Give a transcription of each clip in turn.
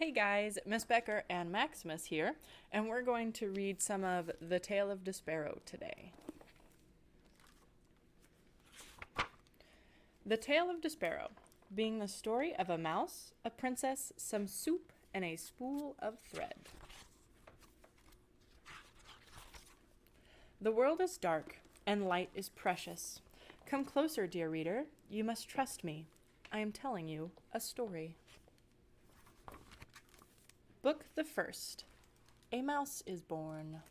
Hey guys, Miss Becker and Maximus here, and we're going to read some of The Tale of Despereaux today. The Tale of Despereaux, being the story of a mouse, a princess, some soup, and a spool of thread. The world is dark, and light is precious. Come closer, dear reader. You must trust me. I am telling you a story. Book the First. A Mouse is Born.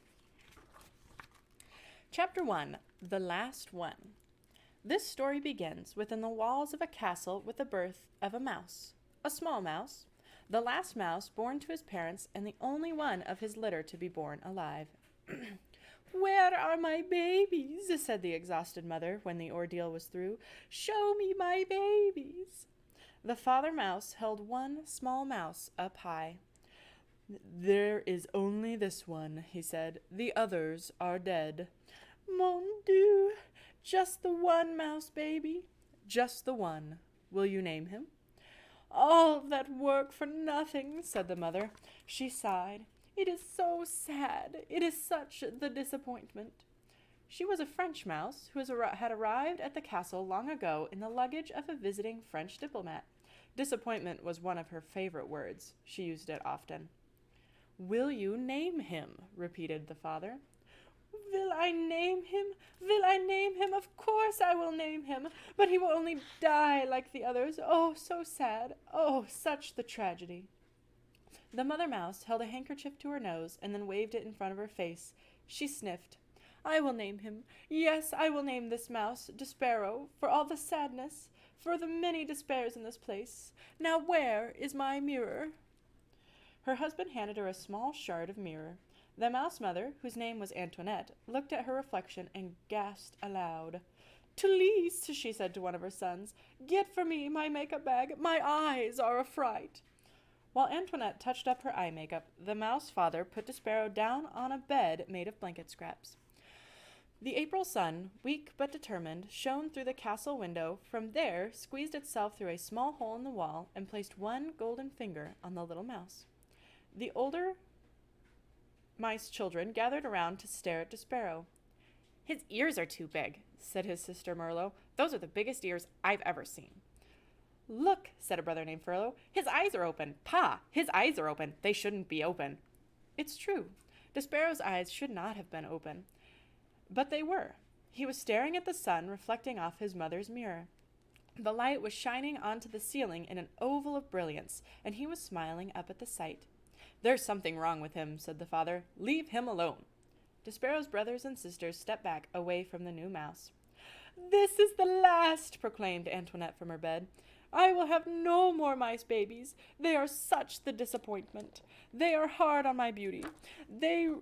Chapter 1. The Last One. This story begins within the walls of a castle with the birth of a mouse. A small mouse. The last mouse born to his parents and the only one of his litter to be born alive. "Where are my babies?" said the exhausted mother when the ordeal was through. "Show me my babies." The father mouse held one small mouse up high. "There is only this one," he said. "The others are dead." "Mon Dieu! Just the one mouse baby?" "Just the one. Will you name him?" "All that work for nothing," said the mother. She sighed. "It is so sad. It is such the disappointment." She was a French mouse who had arrived at the castle long ago in the luggage of a visiting French diplomat. Disappointment was one of her favorite words. She used it often. "Will you name him?" repeated the father. "Will I name him? Will I name him? Of course I will name him. But he will only die like the others. Oh, so sad. Oh, such the tragedy." The mother mouse held a handkerchief to her nose and then waved it in front of her face. She sniffed. "I will name him. Yes, I will name this mouse Despereaux, for all the sadness, for the many despairs in this place. Now where is my mirror?" Her husband handed her a small shard of mirror. The mouse mother, whose name was Antoinette, looked at her reflection and gasped aloud. "Tulise," she said to one of her sons, "get for me my makeup bag. My eyes are a fright." While Antoinette touched up her eye makeup, the mouse father put Despereaux down on a bed made of blanket scraps. The April sun, weak but determined, shone through the castle window, from there squeezed itself through a small hole in the wall, and placed one golden finger on the little mouse. The older mice children gathered around to stare at Despereaux. "His ears are too big," said his sister Merlot. "Those are the biggest ears I've ever seen." "Look," said a brother named Furlough. "His eyes are open. Pa, his eyes are open. They shouldn't be open." It's true. Despereaux's eyes should not have been open. But they were. He was staring at the sun reflecting off his mother's mirror. The light was shining onto the ceiling in an oval of brilliance, and he was smiling up at the sight. "There's something wrong with him," said the father. "Leave him alone." Despereaux's brothers and sisters stepped back away from the new mouse. "This is the last," proclaimed Antoinette from her bed. "I will have no more mice babies. They are such the disappointment. They are hard on my beauty. They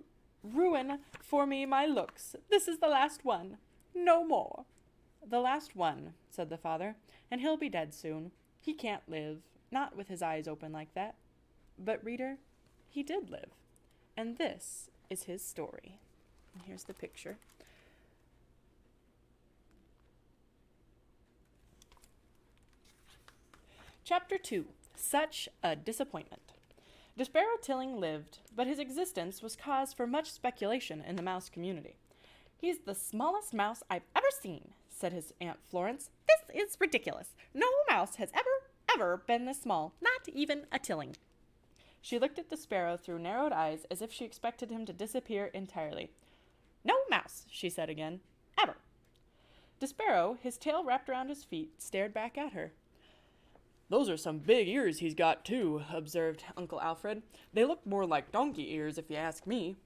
ruin for me my looks. This is the last one. No more." "The last one," said the father, "and he'll be dead soon. He can't live, not with his eyes open like that." But, reader, he did live, and this is his story. And here's the picture. Chapter 2. Such a Disappointment. Despereaux Tilling lived, but his existence was cause for much speculation in the mouse community. "He's the smallest mouse I've ever seen," said his Aunt Florence. "This is ridiculous. No mouse has ever been this small, not even a Tilling." She looked at Despereaux through narrowed eyes as if she expected him to disappear entirely. "No mouse," she said again. "Ever." Despereaux, his tail wrapped around his feet, stared back at her. "Those are some big ears he's got, too," observed Uncle Alfred. "They look more like donkey ears, if you ask me."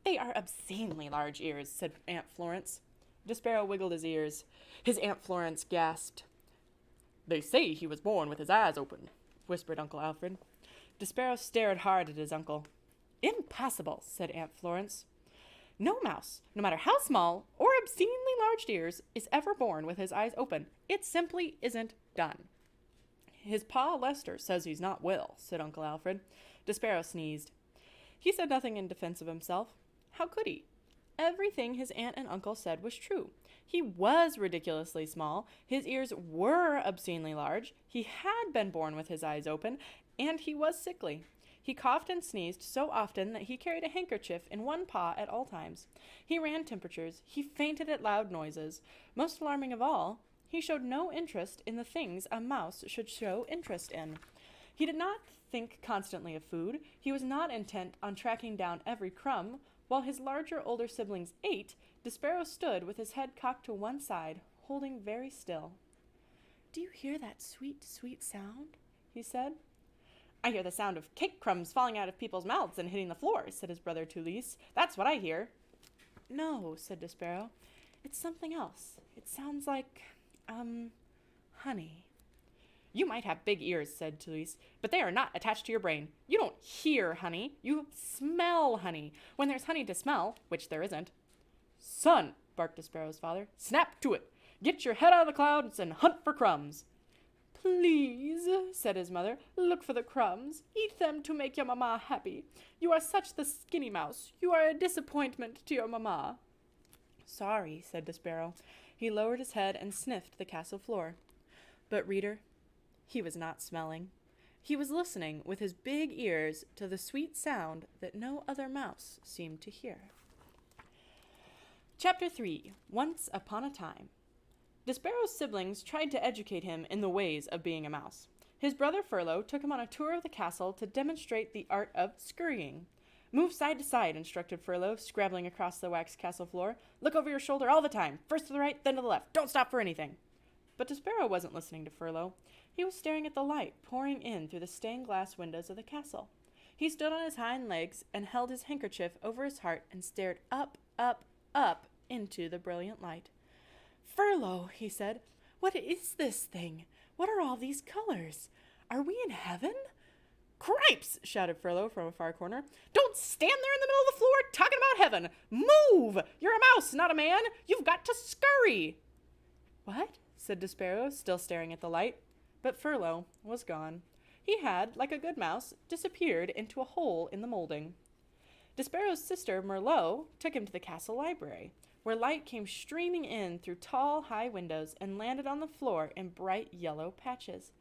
"They are obscenely large ears," said Aunt Florence. Despereaux wiggled his ears. His Aunt Florence gasped. "They say he was born with his eyes open," whispered Uncle Alfred. Despereaux stared hard at his uncle. "Impossible," said Aunt Florence. "No mouse, no matter how small or obscenely large ears, is ever born with his eyes open. It simply isn't done." "His pa Lester says he's not well," said Uncle Alfred. Despereaux sneezed. He said nothing in defense of himself. How could he? Everything his aunt and uncle said was true. He was ridiculously small, his ears were obscenely large, he had been born with his eyes open, and he was sickly. He coughed and sneezed so often that he carried a handkerchief in one paw at all times. He ran temperatures. He fainted at loud noises. Most alarming of all, he showed no interest in the things a mouse should show interest in. He did not think constantly of food. He was not intent on tracking down every crumb. While his larger, older siblings ate, Despereaux stood with his head cocked to one side, holding very still. "Do you hear that sweet, sweet sound?" he said. "I hear the sound of cake crumbs falling out of people's mouths and hitting the floor," said his brother Tulisse. "That's what I hear." "No," said Despereaux. "It's something else. It sounds like, honey." "You might have big ears," said Tulisse, "but they are not attached to your brain. You don't hear honey. You smell honey. When there's honey to smell, which there isn't." "Son," barked Despereaux's father, "snap to it. Get your head out of the clouds and hunt for crumbs." "Please," said his mother, "look for the crumbs. Eat them to make your mamma happy. You are such the skinny mouse. You are a disappointment to your mamma." "Sorry," said Despereaux. He lowered his head and sniffed the castle floor. But, reader, he was not smelling. He was listening with his big ears to the sweet sound that no other mouse seemed to hear. Chapter 3. Once Upon a Time. Despereaux's siblings tried to educate him in the ways of being a mouse. His brother Furlough took him on a tour of the castle to demonstrate the art of scurrying. "Move side to side," instructed Furlough, scrabbling across the waxed castle floor. "Look over your shoulder all the time, first to the right, then to the left. Don't stop for anything." But Despereaux wasn't listening to Furlough. He was staring at the light pouring in through the stained glass windows of the castle. He stood on his hind legs and held his handkerchief over his heart and stared up, up, up into the brilliant light. "Furlough," he said, "what is this thing? What are all these colors? Are we in heaven?" "Cripes!" shouted Furlough from a far corner. "Don't stand there in the middle of the floor talking about heaven. Move! You're a mouse, not a man. You've got to scurry." "What?" said Despereaux, still staring at the light. But Furlough was gone. He had, like a good mouse, disappeared into a hole in the molding. Despereaux's sister, Merlot, took him to the castle library, where light came streaming in through tall, high windows and landed on the floor in bright yellow patches.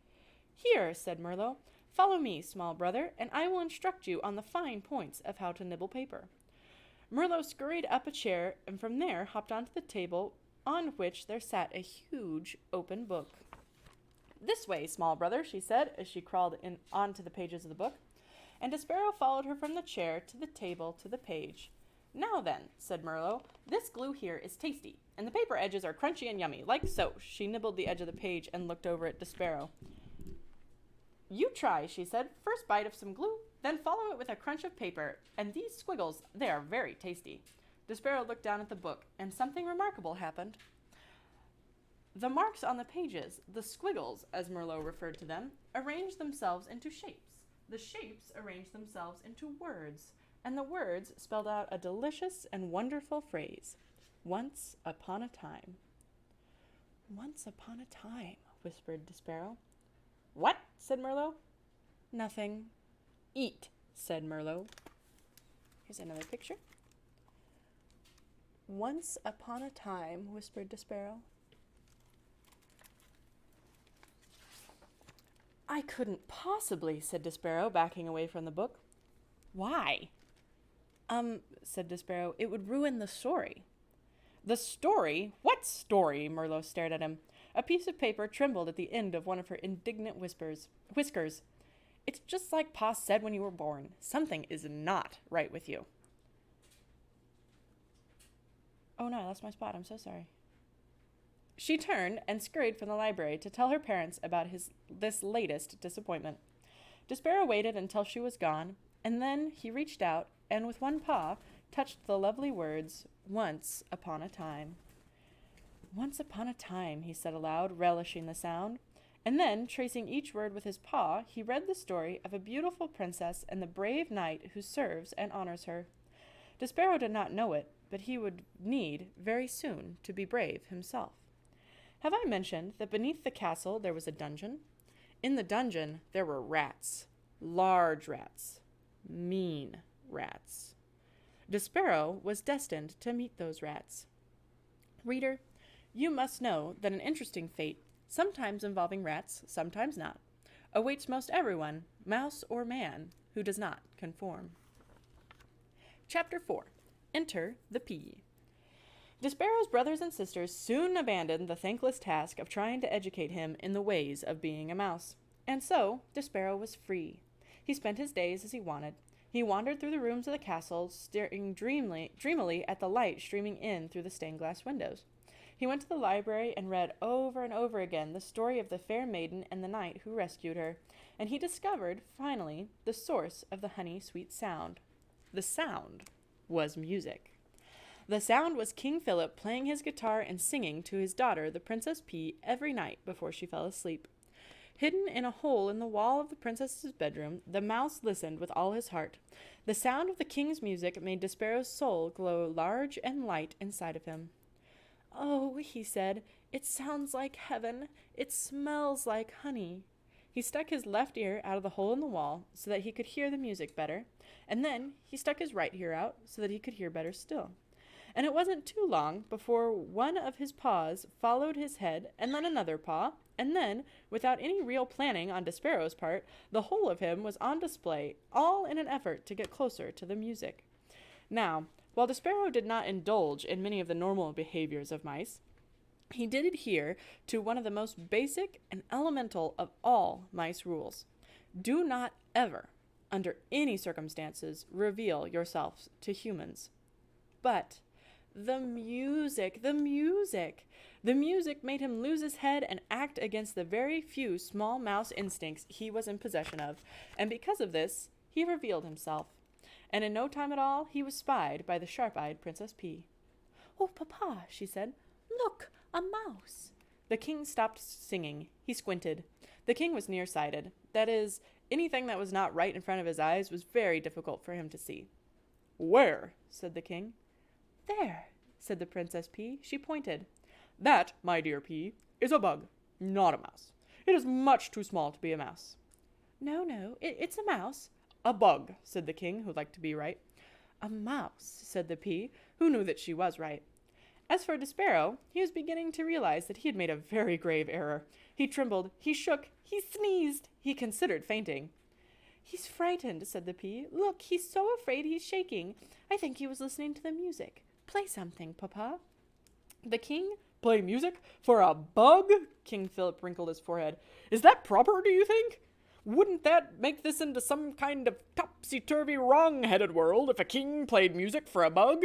"Here," said Merlot, "follow me, small brother, and I will instruct you on the fine points of how to nibble paper." Merlot scurried up a chair and from there hopped onto the table on which there sat a huge open book. "This way, small brother," she said as she crawled in onto the pages of the book, and Despereaux followed her from the chair to the table to the page. "Now then," said Merlot, "this glue here is tasty, and the paper edges are crunchy and yummy, like so." She nibbled the edge of the page and looked over at Despereaux. "You try," she said. "First bite of some glue, then follow it with a crunch of paper, and these squiggles, they are very tasty." Despereaux looked down at the book, and something remarkable happened. The marks on the pages, the squiggles, as Merlot referred to them, arranged themselves into shapes. The shapes arranged themselves into words, and the words spelled out a delicious and wonderful phrase. "Once upon a time." "Once upon a time," whispered Despereaux. "What?" said Merlot. "Nothing." "Eat," said Merlot. Here's another picture. "Once upon a time," whispered Despereaux. "I couldn't possibly," said Despereaux, backing away from the book. "Why?" Said Despereaux, "it would ruin the story." "The story? What story?" Merlot stared at him. A piece of paper trembled at the end of one of her indignant whiskers. "It's just like Pa said when you were born. Something is not right with you." "Oh no, I lost my spot. I'm so sorry." She turned and scurried from the library to tell her parents about this latest disappointment. Despereaux waited until she was gone, and then he reached out and with one paw touched the lovely words, "Once upon a time." "Once upon a time," he said aloud, relishing the sound, and then, tracing each word with his paw, he read the story of a beautiful princess and the brave knight who serves and honors her. Despereaux did not know it, but he would need, very soon, to be brave himself. Have I mentioned that beneath the castle there was a dungeon? In the dungeon there were rats, large rats, mean rats. Despereaux was destined to meet those rats. Reader, you must know that an interesting fate, sometimes involving rats, sometimes not, awaits most everyone, mouse or man, who does not conform. Chapter 4. Enter the Pea. Despereaux's brothers and sisters soon abandoned the thankless task of trying to educate him in the ways of being a mouse. And so, Despereaux was free. He spent his days as he wanted. He wandered through the rooms of the castle, staring dreamily at the light streaming in through the stained glass windows. He went to the library and read over and over again the story of the fair maiden and the knight who rescued her, and he discovered, finally, the source of the honey-sweet sound. The sound was music. The sound was King Philip playing his guitar and singing to his daughter, the Princess Pea, every night before she fell asleep. Hidden in a hole in the wall of the princess's bedroom, the mouse listened with all his heart. The sound of the king's music made Despereaux's soul glow large and light inside of him. "Oh," he said, "it sounds like heaven. It smells like honey." He stuck his left ear out of the hole in the wall so that he could hear the music better, and then he stuck his right ear out so that he could hear better still. And it wasn't too long before one of his paws followed his head, and then another paw, and then, without any real planning on Despereaux's part, the whole of him was on display, all in an effort to get closer to the music. Now, while Despereaux did not indulge in many of the normal behaviors of mice, he did adhere to one of the most basic and elemental of all mice rules. Do not ever, under any circumstances, reveal yourselves to humans. But the music made him lose his head and act against the very few small mouse instincts he was in possession of, and because of this, he revealed himself. And in no time at all, he was spied by the sharp-eyed Princess Pea. "Oh, Papa," she said, "look, a mouse." The king stopped singing. He squinted. The king was nearsighted. That is, anything that was not right in front of his eyes was very difficult for him to see. "Where?" said the king. "There," said the Princess Pea. She pointed. "That, my dear Pea, is a bug, not a mouse. It is much too small to be a mouse." No, it's a mouse." "A bug," said the king, who liked to be right. "A mouse," said the Pea, who knew that she was right. As for Despereaux, he was beginning to realize that he had made a very grave error. He trembled, he shook, he sneezed, he considered fainting. "He's frightened," said the Pea. "Look, he's so afraid he's shaking. I think he was listening to the music. Play something, Papa." The king play music for a bug? King Philip wrinkled his forehead. "Is that proper, do you think? Wouldn't that make this into some kind of topsy-turvy, wrong-headed world if a king played music for a bug?"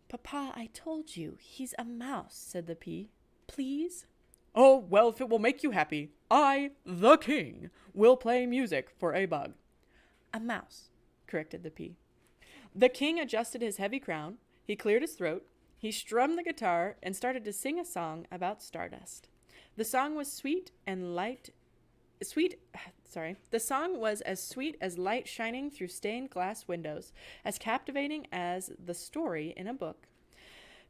"Papa, I told you, he's a mouse," said the Pea. "Please?" "Oh, well, if it will make you happy, I, the king, will play music for a bug." "A mouse," corrected the Pea. The king adjusted his heavy crown, he cleared his throat, he strummed the guitar, and started to sing a song about stardust. The song was The song was as sweet as light shining through stained glass windows, as captivating as the story in a book.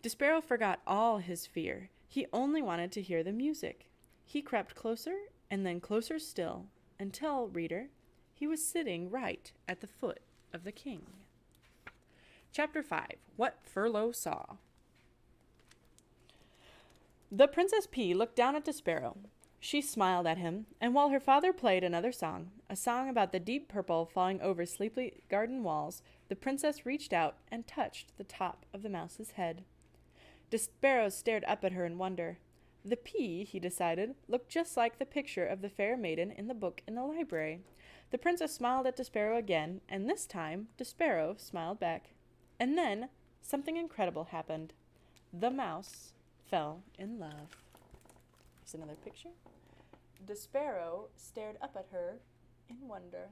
Despereaux forgot all his fear. He only wanted to hear the music. He crept closer and then closer still, until, reader, he was sitting right at the foot of the king. Chapter 5. What Furlough Saw. The Princess Pea looked down at Despereaux. She smiled at him, and while her father played another song, a song about the deep purple falling over sleepy garden walls, the princess reached out and touched the top of the mouse's head. Despereaux stared up at her in wonder. The pea, he decided, looked just like the picture of the fair maiden in the book in the library. The princess smiled at Despereaux again, and this time Despereaux smiled back. And then something incredible happened. The mouse fell in love. Here's another picture. Despereaux stared up at her in wonder.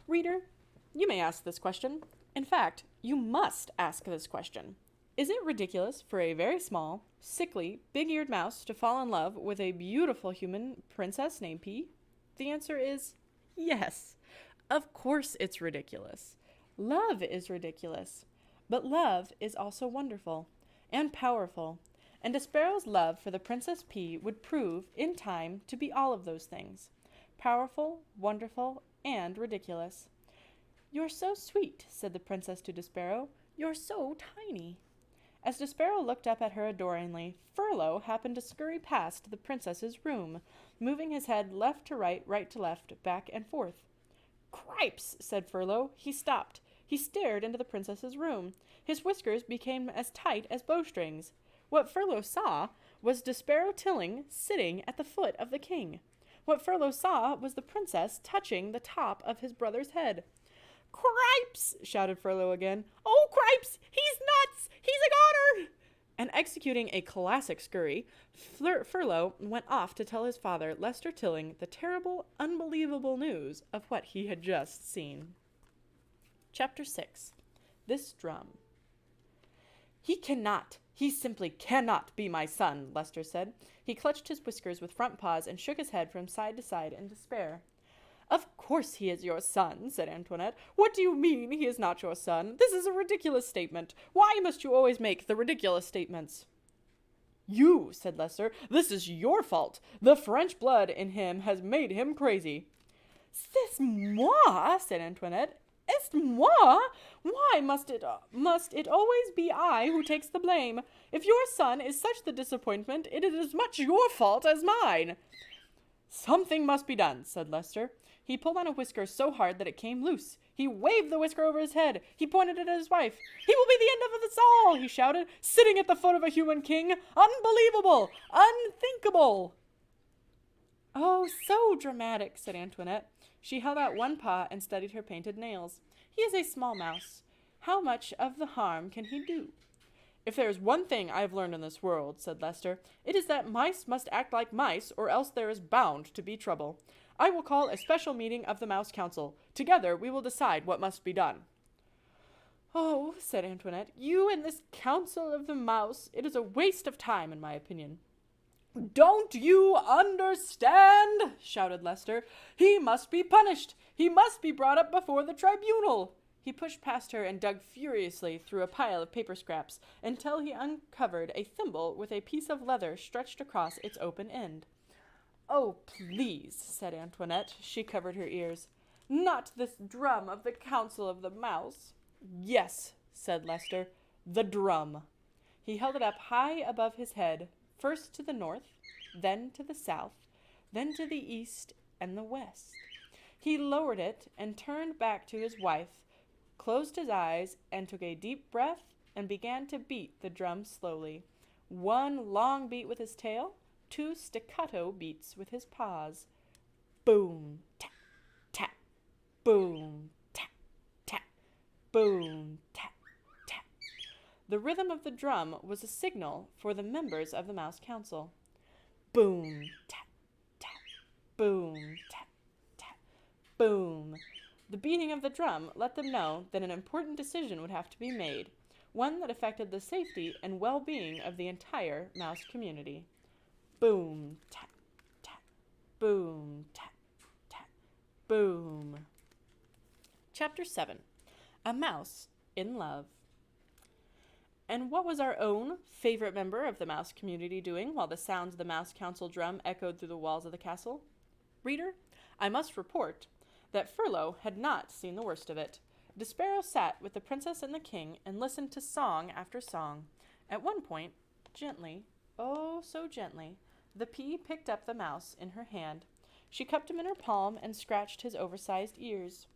Reader, you may ask this question. In fact, you must ask this question. Is it ridiculous for a very small, sickly, big-eared mouse to fall in love with a beautiful human princess named Pea? The answer is yes. Of course it's ridiculous. Love is ridiculous. But love is also wonderful and powerful, and Despereaux's love for the Princess Pea would prove, in time, to be all of those things. Powerful, wonderful, and ridiculous. "You're so sweet," said the princess to Despereaux. "You're so tiny." As Despereaux looked up at her adoringly, Furlough happened to scurry past the princess's room, moving his head left to right to left, back and forth. "Cripes!" said Furlough. He stopped. He stared into the princess's room. His whiskers became as tight as bowstrings. What Furlough saw was Despereaux Tilling sitting at the foot of the king. What Furlough saw was the princess touching the top of his brother's head. "Cripes!" shouted Furlough again. "Oh, Cripes! He's nuts! He's a goner!" And executing a classic scurry, Furlough went off to tell his father, Lester Tilling, the terrible, unbelievable news of what he had just seen. Chapter 6. This Drum. He simply cannot be my son," Lester said. He clutched his whiskers with front paws and shook his head from side to side in despair. "Of course he is your son," said Antoinette. "What do you mean he is not your son? This is a ridiculous statement. Why must you always make the ridiculous statements?" "You," said Lester. "This is your fault. The French blood in him has made him crazy." "C'est moi," said Antoinette. "Est moi? Why must it always be I who takes the blame? If your son is such the disappointment, it is as much your fault as mine." "Something must be done," said Lester. He pulled on a whisker so hard that it came loose. He waved the whisker over his head. He pointed it at his wife. "He will be the end of us all," he shouted, "sitting at the foot of a human king. Unbelievable! Unthinkable!" "Oh, so dramatic," said Antoinette. She held out one paw and studied her painted nails. "He is a small mouse. How much of the harm can he do?" "If there is one thing I have learned in this world," said Lester, "it is that mice must act like mice, or else there is bound to be trouble. I will call a special meeting of the Mouse Council. Together we will decide what must be done." "Oh," said Antoinette, "you and this Council of the Mouse, it is a waste of time, in my opinion." "Don't you understand?" shouted Lester. "He must be punished. He must be brought up before the tribunal." He pushed past her and dug furiously through a pile of paper scraps until he uncovered a thimble with a piece of leather stretched across its open end. "Oh, please," said Antoinette. She covered her ears. "Not this drum of the Council of the Mouse." "Yes," said Lester, "the drum." He held it up high above his head, first to the north, then to the south, then to the east and the west. He lowered it and turned back to his wife, closed his eyes and took a deep breath and began to beat the drum slowly. One long beat with his tail, two staccato beats with his paws. Boom, tap, tap, boom, tap, tap, boom, tap, tap. The rhythm of the drum was a signal for the members of the Mouse Council. Boom, tap, tap, boom, tap, tap, boom. The beating of the drum let them know that an important decision would have to be made, one that affected the safety and well-being of the entire mouse community. Boom, tap, tap, boom, tap, tap, boom. Chapter 7. A Mouse in Love. And what was our own favorite member of the mouse community doing while the sounds of the Mouse Council drum echoed through the walls of the castle? Reader, I must report that Furlough had not seen the worst of it. Despereaux sat with the princess and the king and listened to song after song. At one point, gently, oh so gently, the pea picked up the mouse in her hand. She cupped him in her palm and scratched his oversized ears.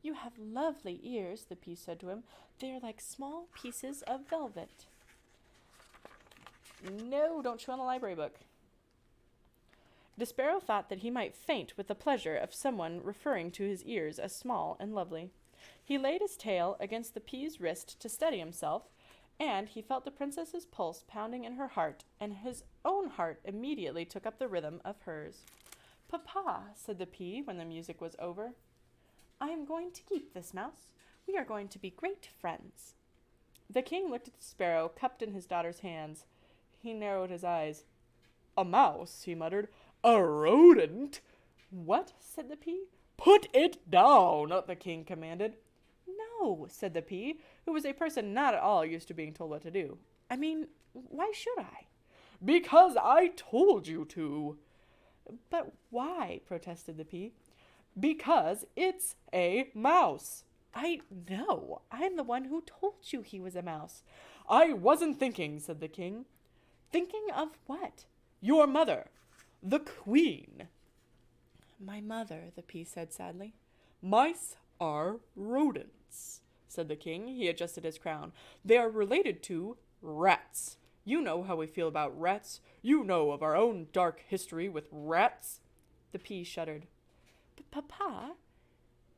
"You have lovely ears," the pea said to him. "They are like small pieces of velvet." No, don't chew on the library book. Despereaux thought that he might faint with the pleasure of someone referring to his ears as small and lovely. He laid his tail against the pea's wrist to steady himself, and he felt the princess's pulse pounding in her heart, and his own heart immediately took up the rhythm of hers. "Papa," said the pea when the music was over, "I am going to keep this mouse. We are going to be great friends." The king looked at the sparrow cupped in his daughter's hands. He narrowed his eyes. "A mouse," he muttered. "A rodent." "What?" said the pea. "Put it down," the king commanded. "No," said the pea, who was a person not at all used to being told what to do. "I mean, why should I?" "Because I told you to." "But why?" protested the pea. "Because it's a mouse." "I know. I'm the one who told you he was a mouse." I wasn't thinking, said the king. Thinking of what? Your mother, the queen. My mother, the pea said sadly. Mice are rodents, said the king. He adjusted his crown. They are related to rats. You know how we feel about rats. You know of our own dark history with rats. The pea shuddered. But Papa,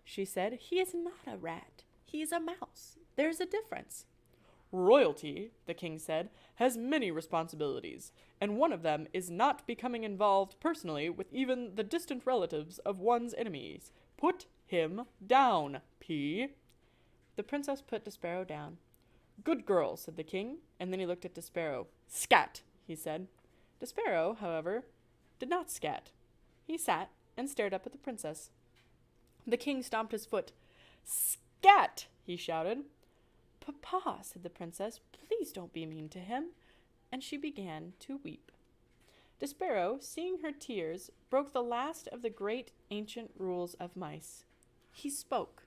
she said, he is not a rat. He is a mouse. There's a difference. Royalty, the king said, has many responsibilities, and one of them is not becoming involved personally with even the distant relatives of one's enemies. Put him down, P. The princess put Despereaux down. Good girl, said the king, and then he looked at Despereaux. Scat, he said. Despereaux, however, did not scat. He sat and stared up at the princess. The king stomped his foot. Scat, he shouted. Papa, said the princess, please don't be mean to him. And she began to weep. Despereaux, seeing her tears, broke the last of the great ancient rules of mice. He spoke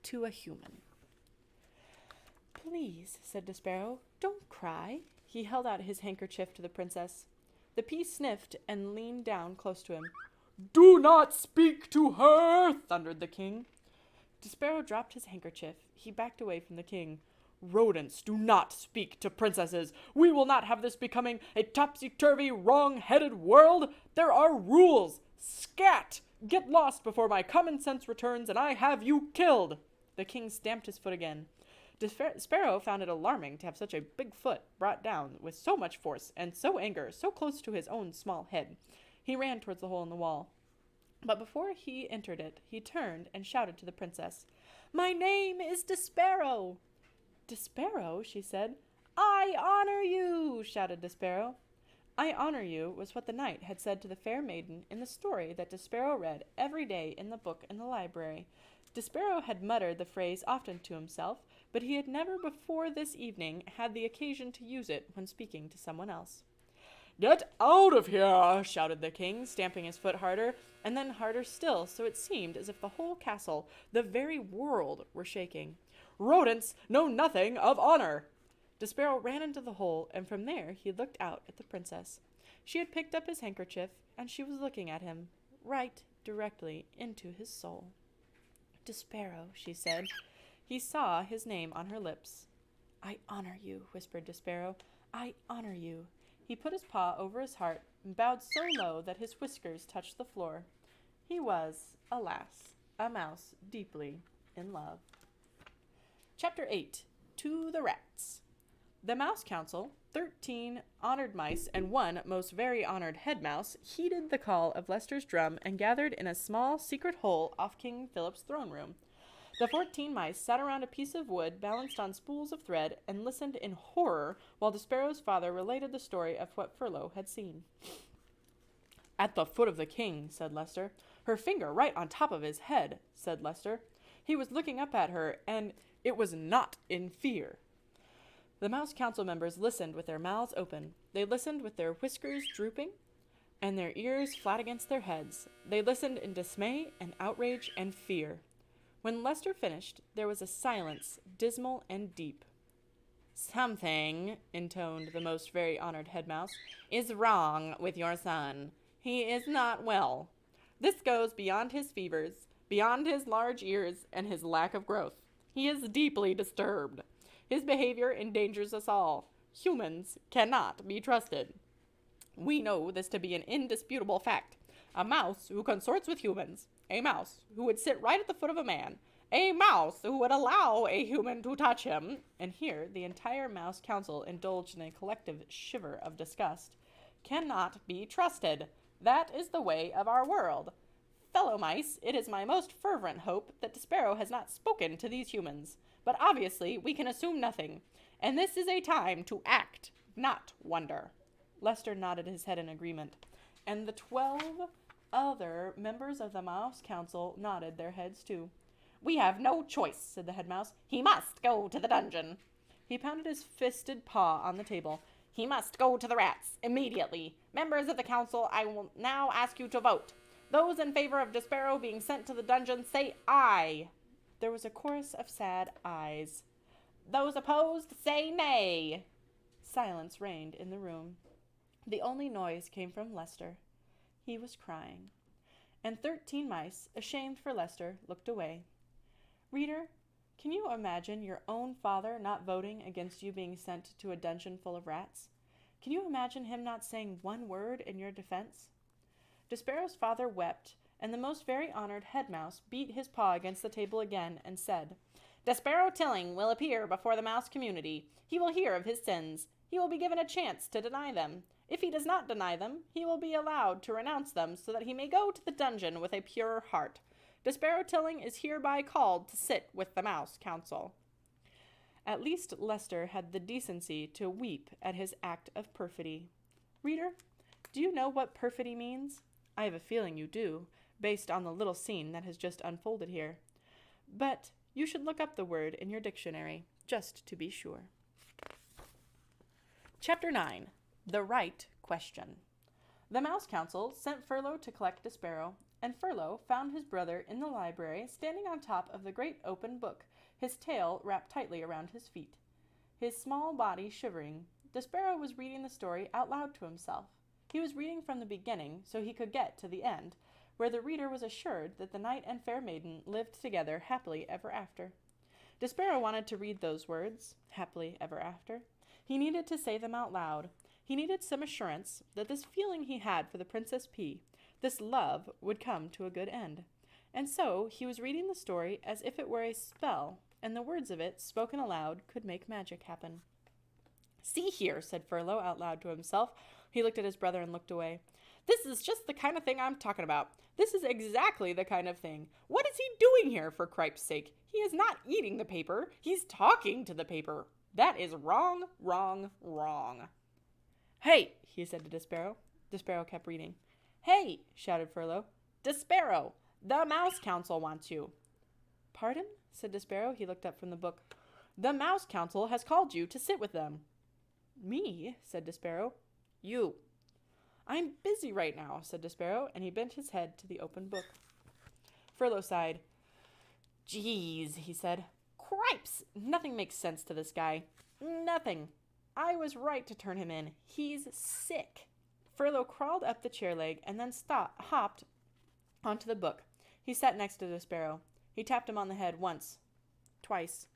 to a human. Please, said Despereaux, don't cry. He held out his handkerchief to the princess. The pea sniffed and leaned down close to him. Do not speak to her, thundered the king. Despereaux dropped his handkerchief. He backed away from the king. Rodents do not speak to princesses. We will not have this becoming a topsy-turvy, wrong-headed world. There are rules. Scat! Get lost before my common sense returns and I have you killed. The king stamped his foot again. Despereaux found it alarming to have such a big foot brought down with so much force and so anger so close to his own small head. He ran towards the hole in the wall. But before he entered it, he turned and shouted to the princess, My name is Despereaux. Despereaux, she said. I honor you, shouted Despereaux. I honor you was what the knight had said to the fair maiden in the story that Despereaux read every day in the book in the library. Despereaux had muttered the phrase often to himself, but he had never before this evening had the occasion to use it when speaking to someone else. Get out of here, shouted the king, stamping his foot harder, and then harder still, so it seemed as if the whole castle, the very world, were shaking. Rodents know nothing of honor. Despereaux ran into the hole, and from there he looked out at the princess. She had picked up his handkerchief, and she was looking at him, right directly into his soul. Despereaux, she said. He saw his name on her lips. I honor you, whispered Despereaux. I honor you. He put his paw over his heart and bowed so low that his whiskers touched the floor. He was, alas, a mouse deeply in love. Chapter 8. To the Rats. The Mouse Council, 13 honored mice and one most very honored head mouse, heeded the call of Leicester's drum and gathered in a small secret hole off King Philip's throne room. The 14 mice sat around a piece of wood balanced on spools of thread and listened in horror while Despereaux's father related the story of what Furlough had seen. At the foot of the king, said Leicester. Her finger right on top of his head, said Leicester. He was looking up at her, and it was not in fear. The Mouse Council members listened with their mouths open. They listened with their whiskers drooping and their ears flat against their heads. They listened in dismay and outrage and fear. When Leicester finished, there was a silence, dismal and deep. Something, intoned the most very honored head mouse, is wrong with your son. He is not well. This goes beyond his fevers, beyond his large ears, and his lack of growth. He is deeply disturbed. His behavior endangers us all. Humans cannot be trusted. We know this to be an indisputable fact. A mouse who consorts with humans, a mouse who would sit right at the foot of a man, a mouse who would allow a human to touch him, and here the entire Mouse Council indulged in a collective shiver of disgust, cannot be trusted. That is the way of our world. Fellow mice, it is my most fervent hope that Despereaux has not spoken to these humans, but obviously we can assume nothing, and this is a time to act, not wonder. Leicester nodded his head in agreement, and the 12 other members of the Mouse Council nodded their heads too. We have no choice, said the head mouse. He must go to the dungeon. He pounded his fisted paw on the table. He must go to the rats, immediately. Members of the council, I will now ask you to vote. Those in favor of Despereaux being sent to the dungeon, say aye. There was a chorus of sad ayes. Those opposed, say nay. Silence reigned in the room. The only noise came from Lester. He was crying. And 13 mice, ashamed for Lester, looked away. Reader, can you imagine your own father not voting against you being sent to a dungeon full of rats? Can you imagine him not saying one word in your defense? Despereaux's father wept, and the most very honored head mouse beat his paw against the table again and said, Despereaux Tilling will appear before the mouse community. He will hear of his sins. He will be given a chance to deny them. If he does not deny them, he will be allowed to renounce them so that he may go to the dungeon with a pure heart. Despereaux Tilling is hereby called to sit with the Mouse Council. At least Lester had the decency to weep at his act of perfidy. Reader, do you know what perfidy means? I have a feeling you do, based on the little scene that has just unfolded here. But you should look up the word in your dictionary, just to be sure. Chapter 9. The Right Question. The Mouse Council sent Furlough to collect Despereaux, and Furlough found his brother in the library standing on top of the great open book, his tail wrapped tightly around his feet. His small body shivering, Despereaux was reading the story out loud to himself. He was reading from the beginning so he could get to the end, where the reader was assured that the knight and fair maiden lived together happily ever after. Despereaux wanted to read those words, happily ever after. He needed to say them out loud. He needed some assurance that this feeling he had for the Princess P, this love, would come to a good end. And so he was reading the story as if it were a spell, and the words of it, spoken aloud, could make magic happen. See here, said Furlough out loud to himself. He looked at his brother and looked away. This is just the kind of thing I'm talking about. This is exactly the kind of thing. What is he doing here, for cripe's sake? He is not eating the paper. He's talking to the paper. That is wrong, wrong, wrong. Hey, he said to Despereaux. Despereaux kept reading. Hey, shouted Furlough. Despereaux, the Mouse Council wants you. Pardon? Said Despereaux. He looked up from the book. The Mouse Council has called you to sit with them. Me? Said Despereaux. You. I'm busy right now, said Despereaux, and he bent his head to the open book. Furlough sighed. Geez, he said. Cripes! Nothing makes sense to this guy. Nothing. I was right to turn him in. He's sick. Furlough crawled up the chair leg and then hopped onto the book. He sat next to Despereaux. He tapped him on the head once, twice.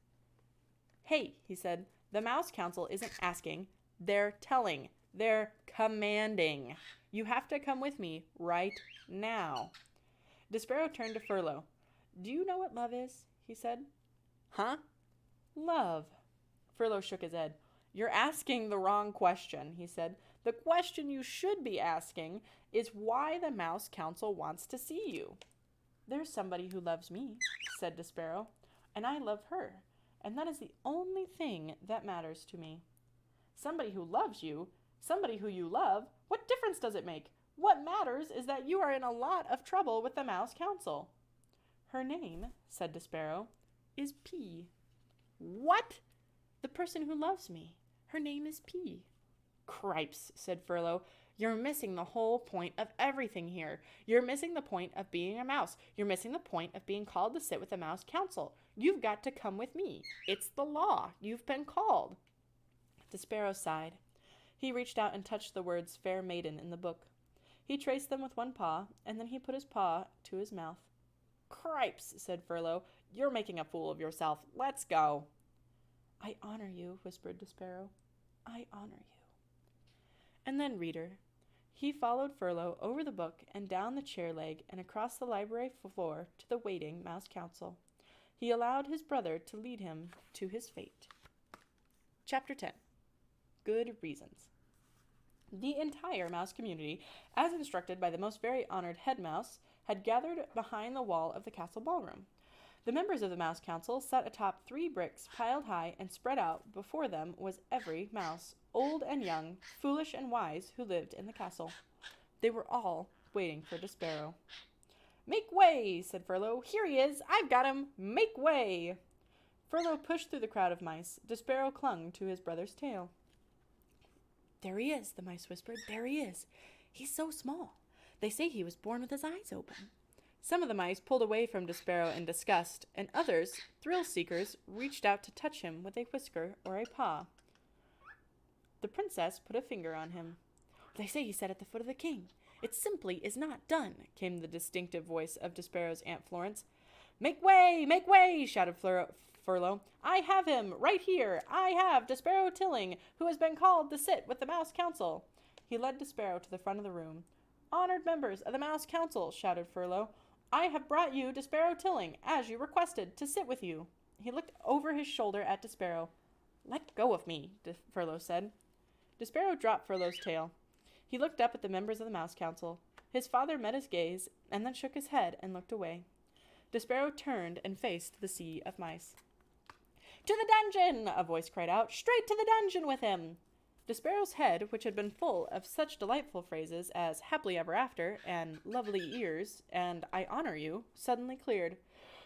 Hey, he said, the Mouse Council isn't asking. They're telling. They're commanding. You have to come with me right now. Despereaux turned to Furlough. Do you know what love is? He said. Huh? Love. Furlough shook his head. You're asking the wrong question, he said. The question you should be asking is why the Mouse Council wants to see you. There's somebody who loves me, said Despereaux, and I love her, and that is the only thing that matters to me. Somebody who loves you, somebody who you love, what difference does it make? What matters is that you are in a lot of trouble with the Mouse Council. Her name, said Despereaux, is P. What? The person who loves me. Her name is P. Cripes, said Furlough. You're missing the whole point of everything here. You're missing the point of being a mouse. You're missing the point of being called to sit with the Mouse Council. You've got to come with me. It's the law. You've been called. Despereaux sighed. He reached out and touched the words fair maiden in the book. He traced them with one paw, and then he put his paw to his mouth. Cripes, said Furlough. You're making a fool of yourself. Let's go. I honor you, whispered Despereaux. I honor you. And then, reader, he followed Furlough over the book and down the chair leg and across the library floor to the waiting Mouse Council. He allowed his brother to lead him to his fate. Chapter 10. Good Reasons. The entire mouse community, as instructed by the most very honored head mouse, had gathered behind the wall of the castle ballroom. The members of the Mouse Council sat atop 3 bricks piled high, and spread out before them was every mouse, old and young, foolish and wise, who lived in the castle. They were all waiting for Despereaux. Make way, said Furlough. Here he is. I've got him. Make way. Furlough pushed through the crowd of mice. Despereaux clung to his brother's tail. There he is, the mice whispered. There he is. He's so small. They say he was born with his eyes open. Some of the mice pulled away from Despereaux in disgust, and others, thrill-seekers, reached out to touch him with a whisker or a paw. The princess put a finger on him. "They say he sat at the foot of the king. It simply is not done," came the distinctive voice of Despereaux's Aunt Florence. Make way, shouted Furlough. "I have him, right here. I have Despereaux Tilling, who has been called to sit with the Mouse Council." He led Despereaux to the front of the room. "Honored members of the Mouse Council," shouted Furlough, "I have brought you Despereaux Tilling, as you requested, to sit with you." He looked over his shoulder at Despereaux. "Let go of me," Furlough said. Despereaux dropped Furlough's tail. He looked up at the members of the Mouse Council. His father met his gaze, and then shook his head and looked away. Despereaux turned and faced the sea of mice. "To the dungeon!" a voice cried out. "Straight to the dungeon with him!" Despereaux's head, which had been full of such delightful phrases as happily ever after, and lovely ears, and I honor you, suddenly cleared.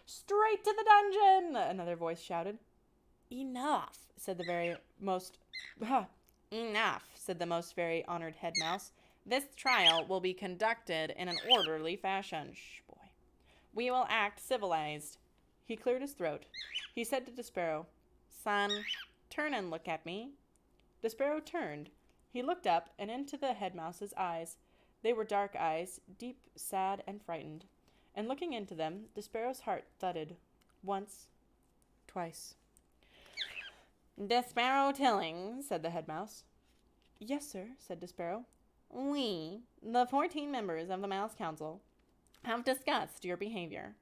"Straight to the dungeon!" another voice shouted. "Enough," said the most very honored head mouse. "This trial will be conducted in an orderly fashion." Shh, boy. "We will act civilized." He cleared his throat. He said to Despereaux, "Son, turn and look at me." Despereaux turned. He looked up and into the head mouse's eyes. They were dark eyes, deep, sad, and frightened. And looking into them, Despereaux's heart thudded. Once, twice. "Despereaux Tilling," said the head mouse. "Yes, sir," said Despereaux. "We, the 14 members of the Mouse Council, have discussed your behavior.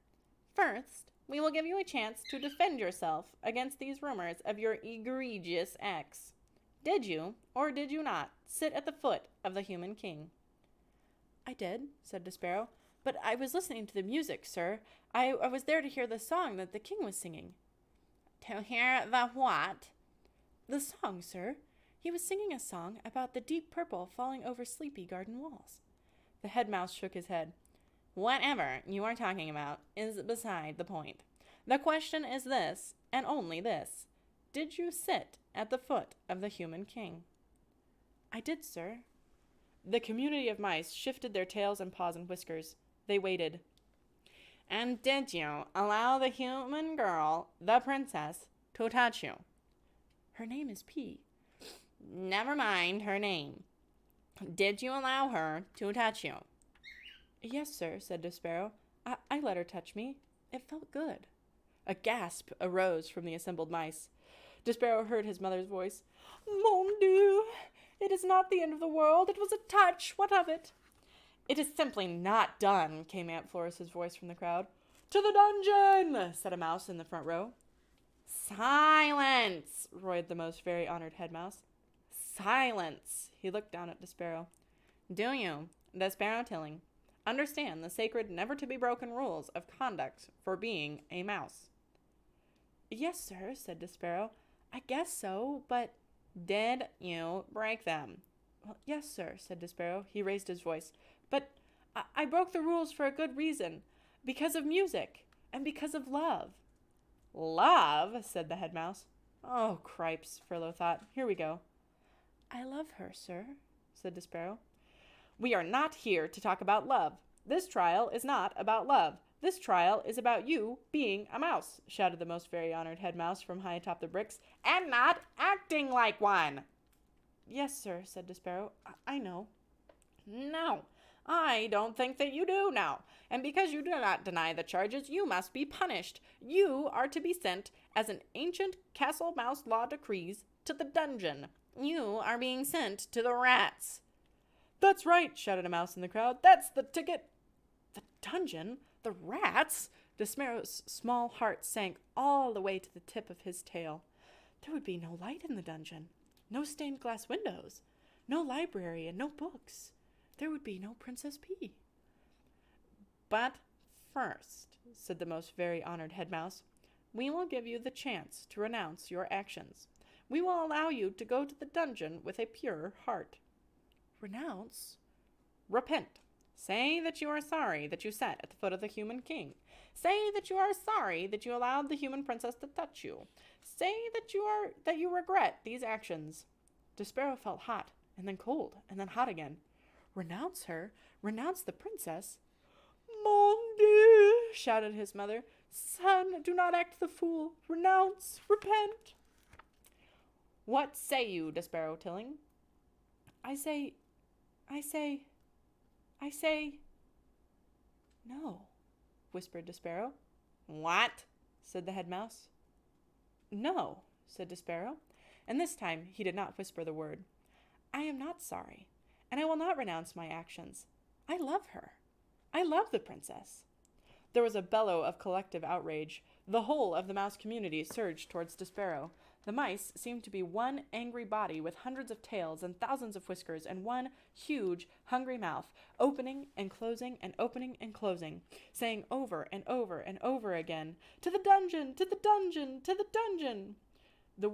First, we will give you a chance to defend yourself against these rumors of your egregious acts. Did you, or did you not, sit at the foot of the human king?" "I did," said Despereaux, "but I was listening to the music, sir. I was there to hear the song that the king was singing." "To hear the what?" "The song, sir. He was singing a song about the deep purple falling over sleepy garden walls." The head mouse shook his head. "Whatever you are talking about is beside the point. The question is this, and only this. Did you sit at the foot of the human king?" "I did, sir." The community of mice shifted their tails and paws and whiskers. They waited. "And did you allow the human girl, the princess, to touch you?" "Her name is P." "Never mind her name. Did you allow her to touch you?" "Yes, sir," said Despereaux. I let her touch me. It felt good." A gasp arose from the assembled mice. Despereaux heard his mother's voice. "Mon Dieu! It is not the end of the world. It was a touch. What of it?" "It is simply not done," came Aunt Floris's voice from the crowd. "To the dungeon!" said a mouse in the front row. "Silence!" roared the most very honored head mouse. "Silence!" He looked down at Despereaux. "Do you, Despereaux Tilling, understand the sacred never-to-be-broken rules of conduct for being a mouse?" "Yes, sir," said Despereaux. "I guess so, but—" "Did you break them?" "Well, yes, sir," said Despereaux. He raised his voice. "But I broke the rules for a good reason. Because of music. And because of love." "Love?" said the head mouse. "Oh, cripes," Furlough thought. "Here we go." "I love her, sir," said Despereaux. "We are not here to talk about love. This trial is not about love. This trial is about you being a mouse," shouted the most very honored head mouse from high atop the bricks, "and not acting like one." "Yes, sir," said Despereaux. I know." "No, I don't think that you do know. And because you do not deny the charges, you must be punished. You are to be sent, as an ancient castle mouse law decrees, to the dungeon. You are being sent to the rats." "That's right," shouted a mouse in the crowd. "That's the ticket." The dungeon? The rats? Despereaux's small heart sank all the way to the tip of his tail. There would be no light in the dungeon, no stained glass windows, no library, and no books. There would be no Princess P. "But first," said the most very honored head mouse, "we will give you the chance to renounce your actions. We will allow you to go to the dungeon with a pure heart." "Renounce?" "Repent. Say that you are sorry that you sat at the foot of the human king. Say that you are sorry that you allowed the human princess to touch you. Say that you regret these actions." Despereaux felt hot, and then cold, and then hot again. Renounce her? Renounce the princess? Mon Dieu, shouted his mother. Son, do not act the fool. Renounce, repent. What say you, Despereaux Tilling? I say... No, whispered Despereaux. What? Said the head mouse. No, said Despereaux, and this time he did not whisper the word. I am not sorry, and I will not renounce my actions. I love her. I love the princess. There was a bellow of collective outrage. The whole of the mouse community surged towards Despereaux. The mice seemed to be one angry body with hundreds of tails and thousands of whiskers and one huge, hungry mouth, opening and closing and opening and closing, saying over and over and over again, "To the dungeon! To the dungeon! To the dungeon!" The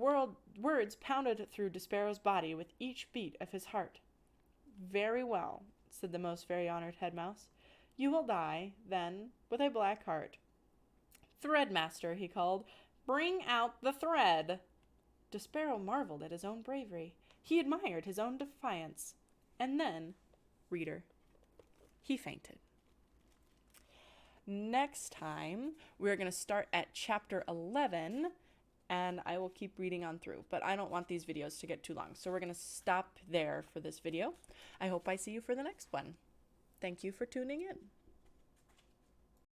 words pounded through Despereaux's body with each beat of his heart. Very well, said the most very honored head mouse. You will die, then, with a black heart. Threadmaster, he called, bring out the thread. Despereaux marveled at his own bravery. He admired his own defiance. And then, reader, he fainted. Next time, we're going to start at chapter 11, and I will keep reading on through. But I don't want these videos to get too long, so we're going to stop there for this video. I hope I see you for the next one. Thank you for tuning in.